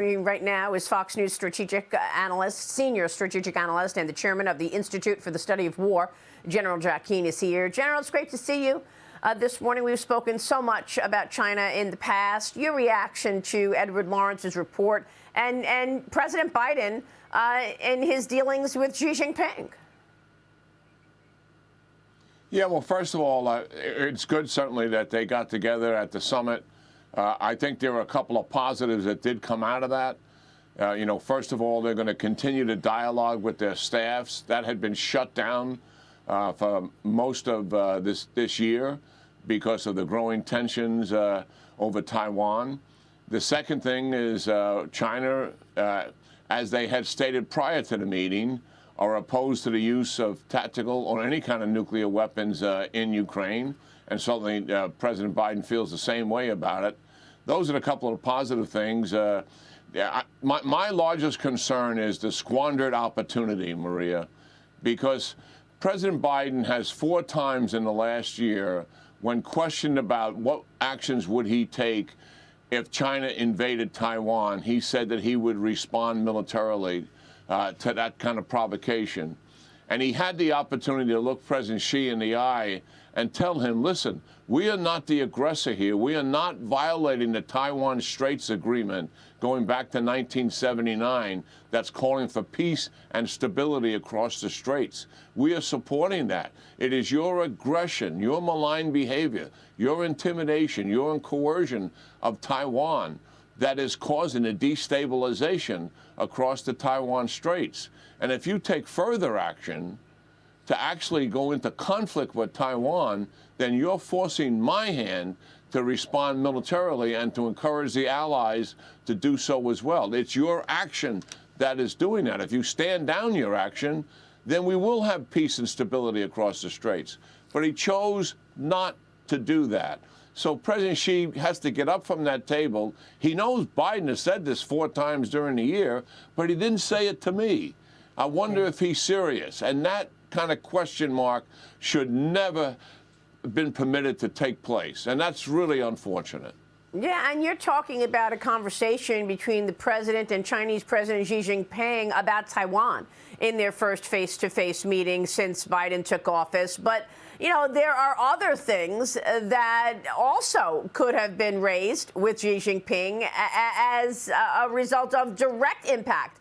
Right now is Fox News strategic analyst, senior strategic analyst, and the chairman of the Institute for the Study of War. General Jack Keane is here. General, it's great to see you. This morning we've spoken so much about China in the past. Your reaction to Edward Lawrence's report and President Biden in his dealings with Xi Jinping? Yeah, well, first of all, it's good certainly that they got together at the summit. I think there were a couple of positives that did come out of that. First of all, they're going to continue to dialogue with their staffs. That had been shut down for most of this year because of the growing tensions over Taiwan. The second thing is China, as they had stated prior to the meeting, are opposed to the use of tactical or any kind of nuclear weapons in Ukraine. And certainly President Biden feels the same way about it. Those are a couple of positive things. My largest concern is the squandered opportunity, Maria, because President Biden has 4 times in the last year, when questioned about what actions would he take if China invaded Taiwan, he said that he would respond militarily to that kind of provocation. And he had the opportunity to look President Xi in the eye and tell him, listen, we are not the aggressor here. We are not violating the Taiwan Straits Agreement going back to 1979 that's calling for peace and stability across the straits. We are supporting that. It is your aggression, your malign behavior, your intimidation, your coercion of Taiwan that is causing a destabilization across the Taiwan Straits. And if you take further action to actually go into conflict with Taiwan, then you're forcing my hand to respond militarily and to encourage the allies to do so as well. It's your action that is doing that. If you stand down your action, then we will have peace and stability across the straits. But he chose not to do that. So President Xi has to get up from that table. He knows Biden has said this 4 times during the year, but he didn't say it to me. I wonder if he's serious. And that kind of question mark should never have been permitted to take place. And that's really unfortunate. Yeah, and you're talking about a conversation between the president and Chinese President Xi Jinping about Taiwan in their first face-to-face meeting since Biden took office. But, you know, there are other things that also could have been raised with Xi Jinping as a result of direct impact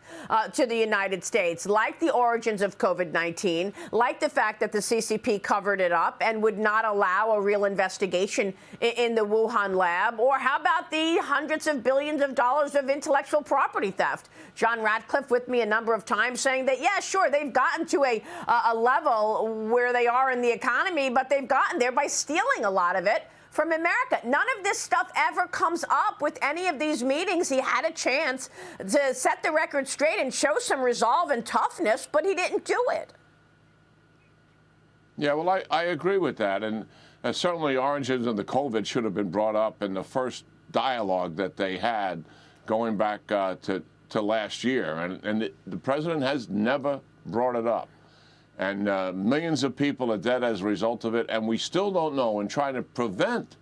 to the United States, like the origins of COVID-19, like the fact that the CCP covered it up and would not allow a real investigation in the Wuhan lab, or how about the hundreds of billions of dollars of intellectual property theft? John Ratcliffe with me a number of times saying that, yeah, sure, they've gotten to a level where they are in the economy, but they've gotten there by stealing a lot of it from America. None of this stuff ever comes up with any of these meetings. He had a chance to set the record straight and show some resolve and toughness, but he didn't do it. Yeah, well, I agree with that. And certainly origins of the COVID should have been brought up in the first dialogue that they had going back to last year. And the president has never brought it up. And millions of people are dead as a result of it. And we still don't know, in trying to prevent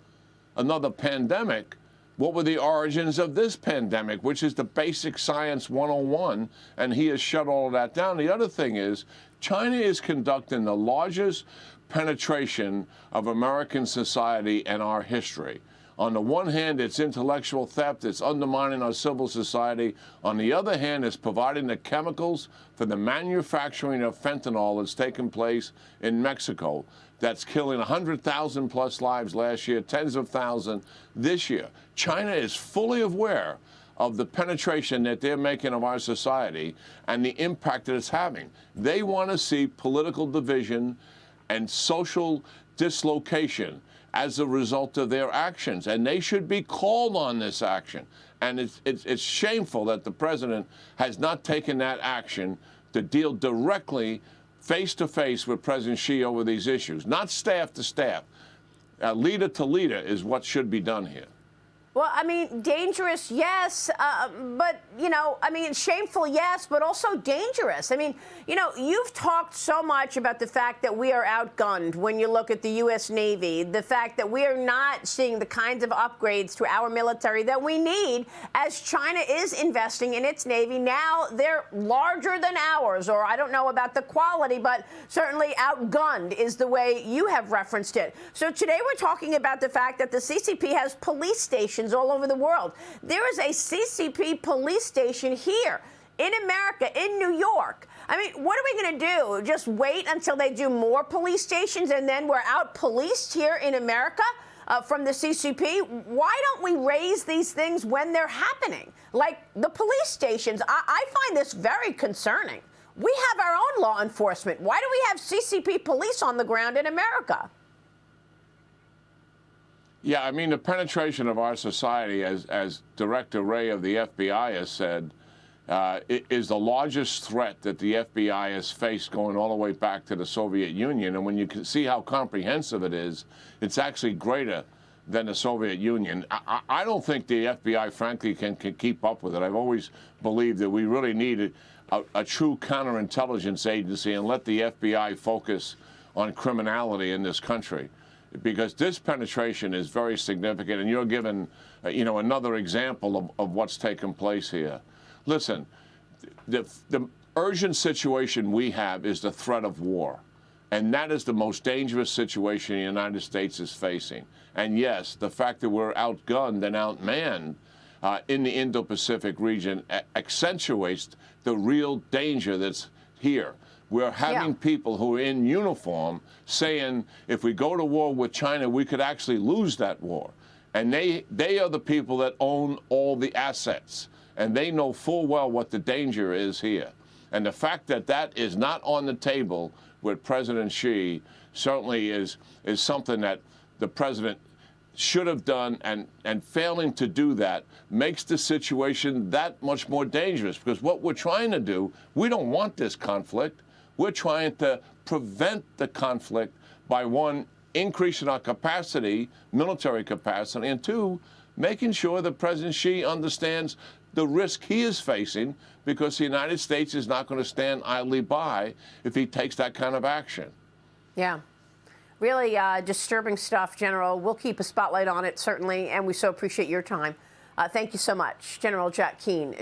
another pandemic, what were the origins of this pandemic, which is the basic science 101. And he has shut all of that down. The other thing is, China is conducting the largest penetration of American society and our history. On the one hand, it's intellectual theft. It's undermining our civil society. On the other hand, it's providing the chemicals for the manufacturing of fentanyl that's taken place in Mexico. That's killing 100,000 plus lives last year, tens of thousands this year. China is fully aware of the penetration that they're making of our society and the impact that it's having. They want to see political division and social dislocation as a result of their actions, and they should be called on this action. And it's shameful that the president has not taken that action to deal directly, face-to-face with President Xi over these issues, not staff to staff. Leader to leader is what should be done here. Well, I mean, dangerous, yes, but, you know, I mean, shameful, yes, but also dangerous. I mean, you know, you've talked so much about the fact that we are outgunned when you look at the U.S. Navy, the fact that we are not seeing the kinds of upgrades to our military that we need as China is investing in its Navy. Now they're larger than ours, or I don't know about the quality, but certainly outgunned is the way you have referenced it. So today we're talking about the fact that the CCP has police stations all over the world. There is a CCP police station here in America, in New York. I mean, what are we going to do? Just wait until they do more police stations and then we're out policed here in America from the CCP? Why don't we raise these things when they're happening? Like the police stations. I find this very concerning. We have our own law enforcement. Why do we have CCP police on the ground in America? Yeah, I mean, the penetration of our society, as Director Wray of the FBI has said, is the largest threat that the FBI has faced going all the way back to the Soviet Union. And when you can see how comprehensive it is, it's actually greater than the Soviet Union. I don't think the FBI, frankly, can keep up with it. I've always believed that we really need a true counterintelligence agency and let the FBI focus on criminality in this country, because this penetration is very significant, and you're given, you know, another example of what's taken place here. Listen, the urgent situation we have is the threat of war, and that is the most dangerous situation the United States is facing. And yes, the fact that we're outgunned and outmanned in the Indo-Pacific region accentuates the real danger that's here. We're having people who are in uniform saying if we go to war with China, we could actually lose that war. And they are the people that own all the assets. And they know full well what the danger is here. And the fact that that is not on the table with President Xi certainly is something that the president should have done, and failing to do that makes the situation that much more dangerous, because what we're trying to do, we don't want this conflict. We're trying to prevent the conflict by, one, increasing our capacity, military capacity, and two, making sure that President Xi understands the risk he is facing, because the United States is not going to stand idly by if he takes that kind of action. Yeah. Really disturbing stuff, General. We'll keep a spotlight on it, certainly, and we so appreciate your time. Thank you so much, General Jack Keane.